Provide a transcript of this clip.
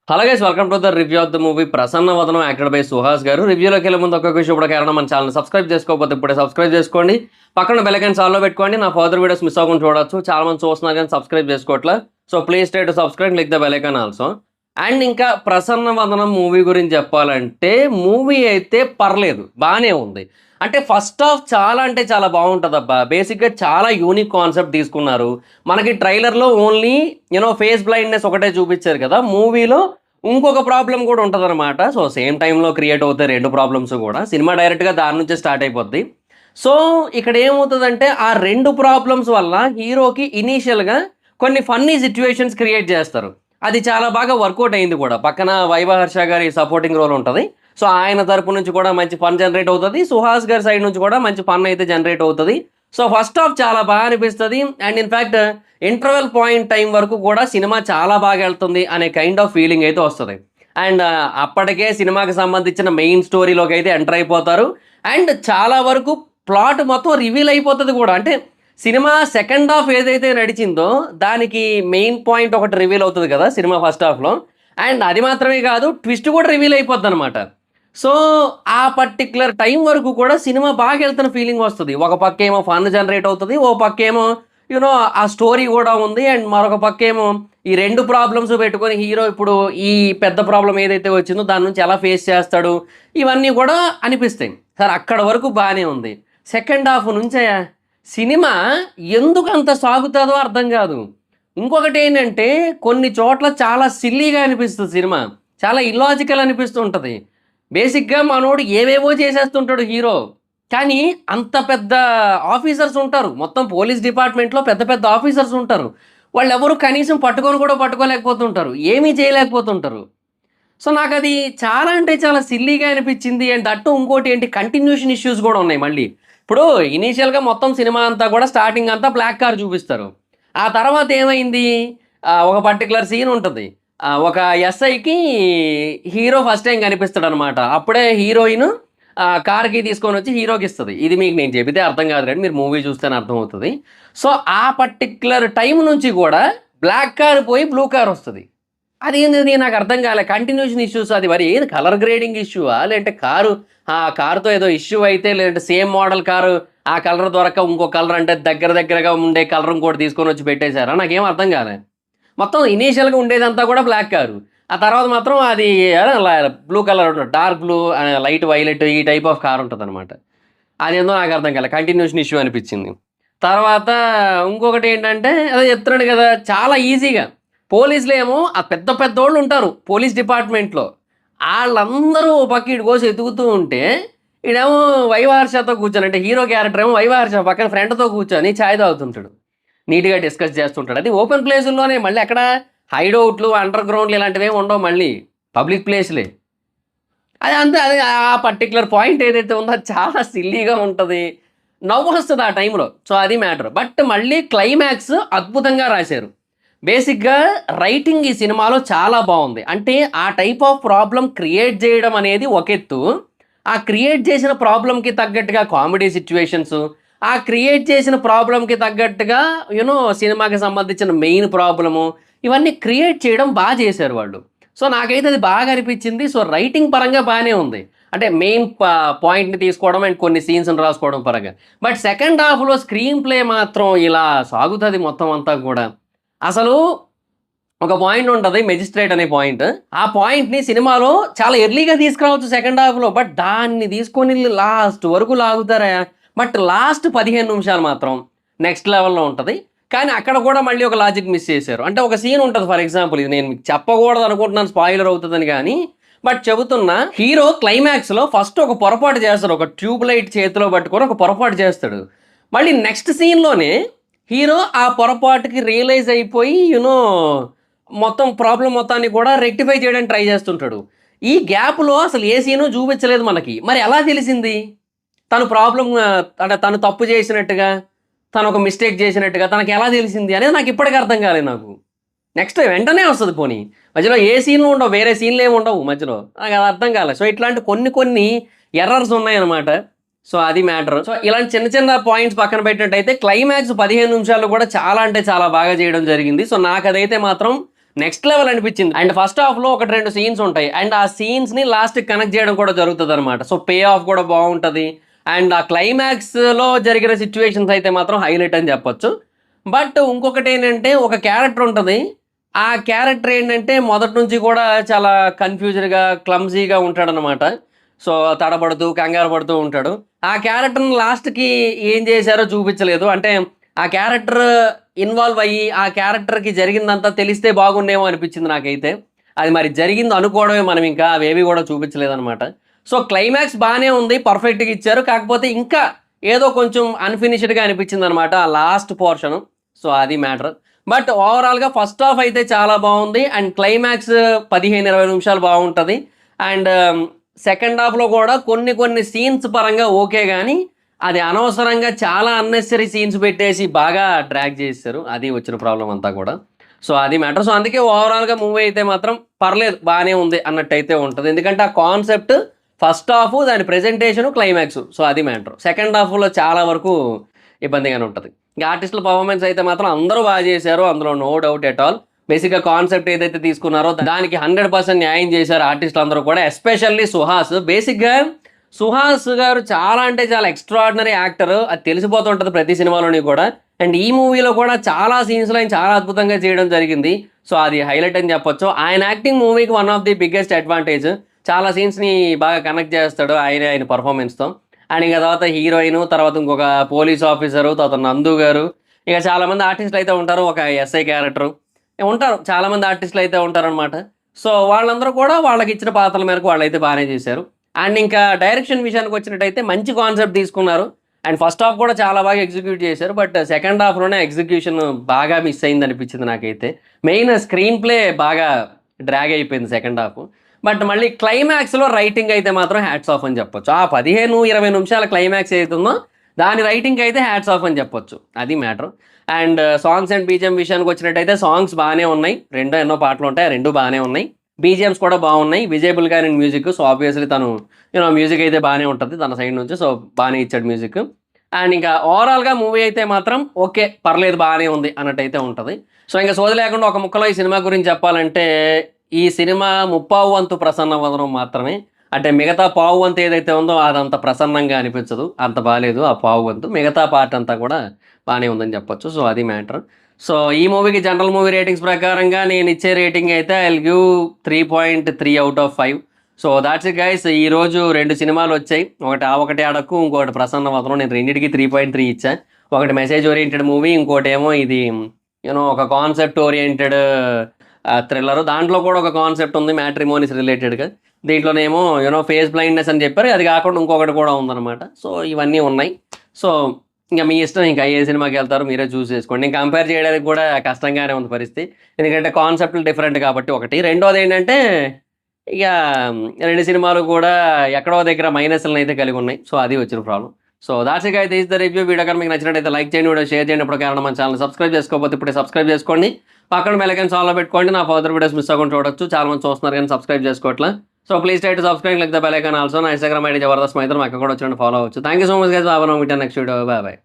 Hello guys, welcome to the review of the movie Prasanna Vadanam acted by Suhas గారు. రివ్యూలోకి వెళ్ళే ముందు ఒక్క విషయం కూడా కారణం, మన ఛానల్ సబ్స్క్రైబ్ చేసుకోకపోతే ఇప్పుడే సబ్స్క్రైబ్ చేసుకోండి. పక్కన బెల్ ఐకాన్ ఆల్లో పెట్టుకోండి. నా ఫర్దర్ వీడియోస్ మిస్ అవ్వకుండా చూడొచ్చు. చాలా మంది చూస్తున్నారు కానీ సబ్స్క్రైబ్ చేసుకోవట్లే. So please try to subscribe, click the bell icon also. And ఇంకా ప్రసన్న వదనం మూవీ గురించి చెప్పాలంటే మూవీ అయితే పర్లేదు, బాగానే ఉంది. అంటే ఫస్ట్ హాఫ్ చాలా అంటే చాలా బాగుంటుందబ్బా. బేసిక్గా చాలా యూనిక్ కాన్సెప్ట్ తీసుకున్నారు. మనకి ట్రైలర్లో ఓన్లీ ఫేస్ బ్లైండ్నెస్ ఒకటే చూపించారు కదా, మూవీలో ఇంకొక ప్రాబ్లం కూడా ఉంటదనమాట. సో సేమ్ టైంలో క్రియేట్ అవుతాయి 2 ప్రాబ్లమ్స్ కూడా. సినిమా డైరెక్ట్‌గా దాని నుంచే స్టార్ట్ అయిపోద్ది. సో ఇక్కడ ఏమవుతదంటే ఆ 2 ప్రాబ్లమ్స్ వల్ల హీరోకి ఇనీషియల్‌గా కొన్ని ఫన్నీ సిట్యుయేషన్స్ క్రియేట్ చేస్తారు. అది చాలా బాగా వర్కౌట్ అయింది కూడా. పక్కన వైవ హర్ష గారి సపోర్టింగ్ రోల్ ఉంటది. సో ఆయన తరపు నుంచి కూడా మంచి ఫన్ జనరేట్ అవుతది. సుహాస్ గారి సైడ్ నుంచి కూడా మంచి ఫన్ అయితే జనరేట్ అవుతది. సో ఫస్ట్ హాఫ్ చాలా బాగా అనిపిస్తది. And in fact interval point time వరకు కూడా సినిమా చాలా బాగా వెళ్తుంది అనే కైండ్ ఆఫ్ ఫీలింగ్ అయితే వస్తది. అండ్ అప్పటికే సినిమాకి సంబంధించిన మెయిన్ స్టోరీలోకి అయితే ఎంటర్ అయిపోతారు. అండ్ చాలా వరకు ప్లాట్ మొత్తం రివీల్ అయిపోతది కూడా. అంటే సినిమా సెకండ్ హాఫ్ ఏదైతే నడిచిందో దానికి మెయిన్ పాయింట్ ఒకటి రివీల్ అవుతది కదా సినిమా ఫస్ట్ హాఫ్‌లో. అండ్ అది మాత్రమే కాదు, ట్విస్ట్ కూడా రివీల్ అయిపోద్దనమాట. సో ఆ పర్టిక్యులర్ టైం వరకు కూడా సినిమా బాగా వెళ్తున్న ఫీలింగ్ వస్తది. ఒక పక్కేమో ఫన్ జనరేట్ అవుతది. ఓ పక్కేమో ఆ స్టోరీ గూడా ఉంది. అండ్ మరొక పక్కేమో ఈ 2 ప్రాబ్లమ్స్ పెట్టుకొని హీరో ఇప్పుడు ఈ పెద్ద ప్రాబ్లమ్ ఏదైతే వచ్చిందో దాని నుంచి ఎలా ఫేస్ చేస్తాడు, ఇవన్నీ కూడా అనిపిస్తాయి. సరే అక్కడ వరకు బానే ఉంది. సెకండ్ హాఫ్ నుంచే సినిమా ఎందుకంత సాగుతాదో అర్థం గాదు. ఇంకొకటేంటంటే కొన్ని చోట్ల చాలా సిల్లీగా అనిపిస్తది సినిమా. చాలా ఇల్లాజికల్ అనిపిస్తూ ఉంటది. బేసిక్‌గా మనోడు ఏవేవో చేసేస్తుంటాడు హీరో. కానీ అంత పెద్ద ఆఫీసర్స్ ఉంటారు. మొత్తం పోలీస్ డిపార్ట్‌మెంట్‌లో పెద్ద పెద్ద ఆఫీసర్స్ ఉంటారు. వాళ్ళెవరు కనీసం పట్టుకొని కూడా పట్టుకోలేకపోతుంటారు. ఏమీ చేయలేకపోతుంటారు. సో నాకది చాలా అంటే చాలా సిల్లీగా అనిపిచ్చింది. అండ్ దట్ ఇంకోటేంటి, కంటిన్యూషన్ ఇష్యూస్ గూడా ఉన్నాయి మళ్ళీ. ఇప్పుడు ఇనీషియల్‌గా మొత్తం సినిమా అంతా కూడా స్టార్టింగ్ అంతా బ్లాక్ కార్ చూపిస్తారు. ఆ తర్వాత ఏమైంది, ఒక పర్టిక్యులర్ సీన్ ఉంటది. ఒక ఎస్ఐకి హీరో ఫస్ట్ టైమ్ కనిపిస్తాడనమాట. అప్పుడే హీరోయిన్ కార్ కీ తీసుకొనొచ్చి హీరోకిస్తది. ఇది మీకు నేను చెబితే అర్థం కాదు గానీ మీరు మూవీ చూస్తేనే అర్థమవుతది. సో ఆ పర్టిక్యులర్ టైమ్ నుంచి గూడా బ్లాక్ కార్ పోయి బ్లూ కార్ వస్తది. అదేంటిది నాకర్థం కాలే. కంటిన్యూషన్ ఇష్యూస్, అది మరి ఏది కలర్ గ్రేడింగ్ ఇష్యూవా? లేదంటే ఆ కారుతో ఏదో ఇష్యూ అయితే, లేదంటే సేమ్ మోడల్ కారు ఆ కలర్ దొరక్క ఇంకో కలర్, అంటే దగ్గర దగ్గరగా ఉండే కలర్ ఇంకోటి తీసుకొనొచ్చి పెట్టేసారా? నాకేం అర్థం కాలే. మొత్తం ఇనీషియల్‌గా ఉండేదంతా కూడా బ్లాక్ కారు. ఆ తర్వాత మాత్రం అది blue colour, dark blue, light violet, ఈ టైప్ ఆఫ్ కార్ ఉంటదనమాట. అదేందో నాకర్థం కాలే. కంటిన్యూషన్ ఇష్యూ అనిపిచ్చింది. తర్వాత ఇంకొకటేంటంటే అదే చెప్తున్నాను గదా, చాలా ఈజీగా పోలీసులేమో ఆ పెద్ద పెద్దోళ్ళుంటారు పోలీస్ డిపార్ట్‌మెంట్‌లో. ఆళ్ళందరూ ఓ పక్క ఈడి కోసం ఎతుకుతూ ఉంటే, ఈడేమో వైవహర్షతో కూర్చొని, అంటే హీరో క్యారెక్టర్ ఏమో వైవహర్ష పక్కన ఫ్రెండ్‌తో కూర్చొని చాయ్ తాగుతుంటాడు. నీట్‌గా డిస్కస్ చేస్తుంటాడు. అది ఓపెన్ ప్లేసుల్లోనే, మళ్ళీ ఎక్కడ హైడౌట్లు, అండర్ గ్రౌండ్‌లు ఇలాంటివేమి ఉండవు మళ్ళీ. పబ్లిక్ ప్లేసులే. అది అంతే. అది ఆ పర్టిక్యులర్ పాయింట్ ఏదైతే ఉందో అది చాలా సిల్లీగా ఉంటది. నవ్వొస్తది ఆ టైంలో. సో అది మ్యాటర్. బట్ మళ్ళీ క్లైమాక్స్ అద్భుతంగా రాశారు. బేసిక్‌గా రైటింగ్ ఈ సినిమాలో చాలా బావుంది. అంటే ఆ టైప్ ఆఫ్ ప్రాబ్లమ్ క్రియేట్ చేయడం అనేది ఒక ఎత్తు. ఆ క్రియేట్ చేసిన ప్రాబ్లమ్‌కి తగ్గట్టుగా కామెడీ సిట్యుయేషన్స్, ఆ క్రియేట్ చేసిన ప్రాబ్లమ్‌కి తగ్గట్టుగా సినిమాకి సంబంధించిన మెయిన్ ప్రాబ్లము, ఇవన్నీ క్రియేట్ చేయడం చేశారు వాళ్ళు. సో నాకైతే అది బాగా అనిపించింది. సో రైటింగ్ పరంగా బానే ఉంది. అంటే మెయిన్ పాయింట్‌ని తీసుకోవడం అండ్ కొన్ని సీన్స్‌ని రాసుకోవడం పరంగా. బట్ సెకండ్ హాఫ్‌లో స్క్రీన్ ప్లే మాత్రం ఇలా సాగుతది మొత్తం అంతా కూడా. అసలు ఒక పాయింట్ ఉంటది, మెజిస్ట్రేట్ అనే పాయింట్. ఆ పాయింట్‌ని సినిమాలో చాలా ఎర్లీగా తీసుకురావచ్చు సెకండ్ హాఫ్‌లో. బట్ దాన్ని తీసుకొని లాస్ట్ వరకు లాగుతారా? బట్ లాస్ట్ 15 నిమిషాలు మాత్రం నెక్స్ట్ లెవెల్‌లో ఉంటది. కానీ అక్కడ కూడా మళ్ళీ ఒక లాజిక్ మిస్ చేశారు. అంటే ఒక సీన్ ఉంటది, ఫర్ ఎగ్జాంపుల్ ఇది నేను మీకు చెప్పకూడదు అనుకుంటున్నాను, స్పాయిలర్ అవుతదని గానీ. బట్ చెబుతున్నా, హీరో క్లైమాక్స్‌లో ఫస్ట్ ఒక పొరపాటు చేస్తాడు. ఒక ట్యూబ్ లైట్ చేతిలో పట్టుకొని ఒక పొరపాటు చేస్తాడు. మళ్ళీ నెక్స్ట్ సీన్‌లోనే హీరో ఆ పొరపాటుకి రియలైజ్ అయిపోయి మొత్తం ప్రాబ్లమ్ మొత్తాన్ని కూడా రెక్టిఫై చేయడానికి ట్రై చేస్తుంటాడు. ఈ గ్యాప్‌లో అసలు ఏ సీను చూపించలేదు మనకి. మరి ఎలా తెలిసింది? తను అంటే తను తప్పు చేసినట్టుగా, తను ఒక మిస్టేక్ చేసినట్టుగా తనకెలా తెలిసింది అనేది నాకు ఇప్పటికి అర్థం కాలేదు నాకు. నెక్స్ట్ వెంటనే వస్తది పోనీ. మధ్యలో ఏ సీన్‌లు ఉండవు. వేరే సీన్‌లేమి ఉండవు మధ్యలో. నాకది అర్థం కాలే. సో ఇట్లాంటి కొన్ని కొన్ని ఎర్రర్స్ ఉన్నాయన్నమాట. సో అది మ్యాటర్. సో ఇలాంటి చిన్న చిన్న పాయింట్స్ పక్కన పెట్టినట్టయితే క్లైమాక్స్ 15 నిమిషాల్లో కూడా చాలా అంటే చాలా బాగా చేయడం జరిగింది. సో నాకదైతే మాత్రం నెక్స్ట్ లెవెల్ అనిపించింది. అండ్ ఫస్ట్ హాఫ్ లో 1-2 సీన్స్ ఉంటాయి అండ్ ఆ సీన్స్ ని లాస్ట్ కనెక్ట్ చేయడం కూడా జరుగుతుంది అనమాట. సో పే ఆఫ్ కూడా బాగుంటది అండ్ ఆ క్లైమాక్స్ లో జరిగిన సిచ్యువేషన్స్ అయితే మాత్రం హైలైట్ అని చెప్పొచ్చు. బట్ ఇంకొకటి ఏంటంటే ఒక క్యారెక్టర్ ఉంటుంది. ఆ క్యారెక్టర్ ఏంటంటే మొదటి నుంచి కూడా చాలా కన్‌ఫ్యూజ్డ్‌గా, క్లమ్జీగా ఉంటాడనమాట. సో, తడబడుతూ, కంగారు పడుతూ ఉంటాడు. ఆ క్యారెక్టర్‌ని లాస్ట్‌కి ఏం చేశారో చూపించలేదు. అంటే ఆ క్యారెక్టర్ ఇన్వాల్వ్ అయ్యి, ఆ క్యారెక్టర్‌కి జరిగిందంతా తెలిస్తే బాగుండేమో అనిపించింది నాకైతే. అది మరి జరిగింది అనుకోవడమే మనం ఇంకా. అవేవి కూడా చూపించలేదనమాట. సో, క్లైమాక్స్ బానే ఉంది. పర్ఫెక్ట్‌గా ఇచ్చారు. కాకపోతే ఇంకా ఏదో కొంచెం అన్‌ఫినిష్డ్‌గా అనిపించిందనమాట ఆ లాస్ట్ పోర్షను. సో, అది మ్యాటర్. బట్ ఓవరాల్‌గా ఫస్ట్ హాఫ్ అయితే చాలా బావుంది. అండ్ క్లైమాక్స్ 15, 20 నిమిషాలు బావుంటది. అండ్ సెకండ్ హాఫ్‌లో కూడా కొన్ని సీన్స్ పరంగా ఓకే గానీ, అది అనవసరంగా చాలా అన్నెసెసరీ సీన్స్ పెట్టేసి బాగా డ్రాగ్ చేసేసారు. అది వచ్చిన ప్రాబ్లమ్ అంతా కూడా. సో, అది మ్యాటర్. సో, అందుకే ఓవరాల్‌గా మూవీ అయితే మాత్రం పర్లేదు బానే ఉంది అన్నట్టయితే ఉంటది. ఎందుకంటే ఆ కాన్సెప్ట్ ఫస్ట్ హాఫు, దాని ప్రెజెంటేషను, క్లైమాక్సు. సో, అది మ్యాటర్. సెకండ్ హాఫ్‌లో చాలా వరకు ఇబ్బందిగానే ఉంటది. ఇంక ఆర్టిస్టుల పర్ఫార్మెన్స్ అయితే మాత్రం అందరూ బాగా చేశారు. అందులో నో డౌట్ ఎట్ ఆల్. బేసిక్‌గా కాన్సెప్ట్ ఏదైతే తీసుకున్నారో దానికి 100% న్యాయం చేశారు ఆర్టిస్టులందరూ కూడా. ఎస్పెషల్లీ సుహాస్. బేసిక్‌గా సుహాస్ గారు చాలా అంటే చాలా ఎక్స్ట్రార్డినరీ యాక్టర్. అది తెలిసిపోతుంటది ప్రతి సినిమాలోని కూడా. అండ్ ఈ మూవీలో కూడా చాలా సీన్స్‌లో ఆయన చాలా అద్భుతంగా చేయడం జరిగింది. సో, అది హైలైట్ అని చెప్పొచ్చు. ఆయన యాక్టింగ్ మూవీకి one of the biggest advantage. చాలా సీన్స్‌ని బాగా కనెక్ట్ చేస్తాడు ఆయన పర్ఫార్మెన్స్‌తో. అండ్ ఇంక తర్వాత హీరోయిను, తర్వాత ఇంకొక పోలీస్ ఆఫీసరు, తర్వాత నందు గారు, ఇక చాలామంది ఆర్టిస్టులు అయితే ఉంటారు. ఒక ఎస్ఐ క్యారెక్టరు ఉంటారు. చాలామంది ఆర్టిస్టులు అయితే ఉంటారనమాట. సో, వాళ్ళందరూ కూడా వాళ్ళకిచ్చిన పాత్రల మేరకు వాళ్ళైతే బానే చేశారు. అండ్ ఇంకా డైరెక్షన్ విషయానికి వచ్చినట్టయితే మంచి కాన్సెప్ట్ తీసుకున్నారు. అండ్ ఫస్ట్ హాఫ్ కూడా చాలా బాగా ఎగ్జిక్యూట్ చేశారు. బట్ సెకండ్ హాఫ్‌లోనే ఎగ్జిక్యూషన్ బాగా మిస్ అయిందనిపించింది నాకైతే. మెయిన్ స్క్రీన్ ప్లే బాగా డ్రాగ్ అయిపోయింది సెకండ్ హాఫ్. బట్ మళ్ళీ క్లైమాక్స్‌లో రైటింగ్ అయితే మాత్రం హ్యాట్స్ ఆఫ్ అని చెప్పొచ్చు. ఆ 15, 20 నిమిషాల క్లైమాక్స్ ఏదైతుందో దాని రైటింగ్‌కి అయితే హ్యాట్స్ ఆఫ్ అని చెప్పొచ్చు. అది matter. And songs and BGM విషయానికి వచ్చినట్టయితే సాంగ్స్ బానే ఉన్నాయి. రెండో ఎన్నో పాటలుంటాయి. ఆ 2 బానే ఉన్నాయి. బీజీఎమ్స్ కూడా బాగున్నాయి. విజయబుల్ గారి మ్యూజిక్. సో, ఆబ్వియస్‌లీ తను మ్యూజిక్ అయితే బానే ఉంటది తన సైడ్ నుంచి. సో, బానే ఇచ్చాడు మ్యూజిక్. అండ్ ఇంకా ఓవరాల్‌గా మూవీ అయితే మాత్రం ఓకే. పర్లేదు బానే ఉంది అన్నట్టయితే ఉంటది. సో, ఇంక సోది లేకుండా ఒక ముక్కలో ఈ సినిమా గురించి చెప్పాలంటే, ఈ సినిమా ముప్పావు వంతు ప్రసన్నవదనం మాత్రమే. అంటే మిగతా పావు వంతు ఏదైతే ఉందో అదంత ప్రసన్నంగా అనిపించదు. అంత బాలేదు ఆ పావు వంతు. మిగతా పార్ట్ అంతా కూడా బానే ఉందని చెప్పొచ్చు. సో, అది మ్యాటర్. సో, ఈ మూవీకి జనరల్ మూవీ రేటింగ్స్ ప్రకారంగా నేనిచ్చే రేటింగ్ అయితే I will give 3.3 out of 5. So, thoughts it guys. ఈరోజు 2 సినిమాలొచ్చాయి. ఒకటి 'ఆ ఒకటే అడక్కు', ఇంకోటి 'ప్రసన్నవదనం'. నేను రెండిటికి 3.3 ఇచ్చా. ఒకటి మెసేజ్ ఓరియెంటెడ్ మూవీ, ఇంకోటేమో ఇది ఒక కాన్సెప్ట్ ఓరియెంటెడ్ థ్రిల్లర్. దాంట్లో కూడా ఒక కాన్సెప్ట్ ఉంది మ్యాట్రిమోనీస్ రిలేటెడ్‌గా. దీంట్లోనేమో ఫేస్ బ్లైండ్‌నెస్ అని చెప్పారు. అది కాకుండా ఇంకొకటి కూడా ఉందనమాట. సో, ఇవన్నీ ఉన్నాయి. సో, ఇంక మీ ఇష్టం ఇంకా ఏ సినిమాకెళ్తారో మీరే చూస్ చేసుకోండి. నేను కంపేర్ చేయడానికి కూడా కష్టంగానే ఉంది పరిస్థితి. ఎందుకంటే కాన్సెప్ట్‌లు డిఫరెంట్ కాబట్టి ఒకటి. రెండోదేంటంటే ఇక 2 సినిమాలు కూడా ఎక్కడో దగ్గర మైనస్‌లనైతే కలిగున్నాయి. సో, అది వచ్చిన problem. So, thoughts it guys. This is the review. Video కనుక మీకు నచ్చినట్టయితే లైక్ చేయండి. వీడియో షేర్ చేయండి. ఇప్పుడు కారణం మన ఛానెల్‌ని సబ్స్క్రైబ్ చేసుకోకపోతే ఇప్పుడే సబ్స్క్రైబ్ చేసుకోండి. పక్కన బెల్ ఐకాన్ ఆన్‌లో పెట్టుకోండి. నా ఫర్దర్ వీడియోస్ మిస్ అవ్వకుండా చూడొచ్చు. చాలా మంది చూస్తున్నారు కానీ సబ్స్క్రైబ్ చేసుకోవట్లే. So, please try to subscribe, click the bell icon also. నా ఇన్‌స్టాగ్రామ్ ఐడీ జబర్దస్త్ మైత్రం, అక్కడ కూడా వచ్చి ఫాలో అవ్వచ్చు. Thank you so much guys. Bye. Meet next video. Bye.